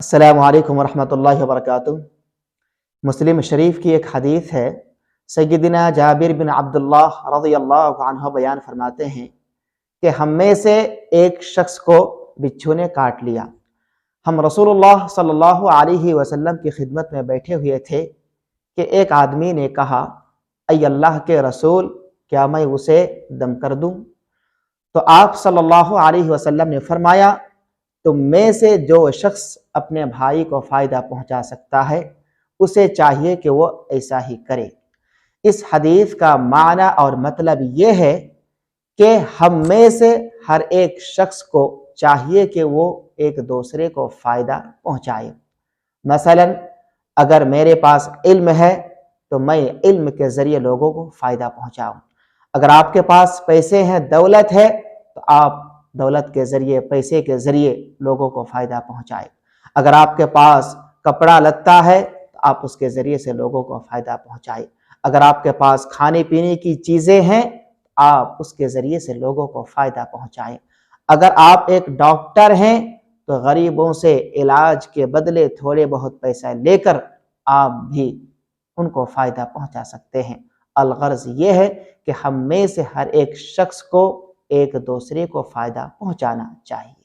السلام علیکم ورحمۃ اللہ وبرکاتہ۔ مسلم شریف کی ایک حدیث ہے، سیدنا جابر بن عبداللہ رضی اللہ عنہ بیان فرماتے ہیں کہ ہم میں سے ایک شخص کو بچھو نے کاٹ لیا۔ ہم رسول اللہ صلی اللہ علیہ وسلم کی خدمت میں بیٹھے ہوئے تھے کہ ایک آدمی نے کہا، اے اللہ کے رسول، کیا میں اسے دم کر دوں؟ تو آپ صلی اللہ علیہ وسلم نے فرمایا، تم میں سے جو شخص اپنے بھائی کو فائدہ پہنچا سکتا ہے اسے چاہیے کہ وہ ایسا ہی کرے۔ اس حدیث کا معنی اور مطلب یہ ہے کہ ہم میں سے ہر ایک شخص کو چاہیے کہ وہ ایک دوسرے کو فائدہ پہنچائے۔ مثلا اگر میرے پاس علم ہے تو میں علم کے ذریعے لوگوں کو فائدہ پہنچاؤں۔ اگر آپ کے پاس پیسے ہیں، دولت ہے، تو آپ دولت کے ذریعے، پیسے کے ذریعے لوگوں کو فائدہ پہنچائے۔ اگر آپ کے پاس کپڑا لتا ہے تو آپ اس کے ذریعے سے لوگوں کو فائدہ پہنچائے۔ اگر آپ کے پاس کھانے پینے کی چیزیں ہیں، آپ اس کے ذریعے سے لوگوں کو فائدہ پہنچائیں۔ اگر آپ ایک ڈاکٹر ہیں تو غریبوں سے علاج کے بدلے تھوڑے بہت پیسہ لے کر آپ بھی ان کو فائدہ پہنچا سکتے ہیں۔ الغرض یہ ہے کہ ہم میں سے ہر ایک شخص کو ایک دوسرے کو فائدہ پہنچانا چاہیے۔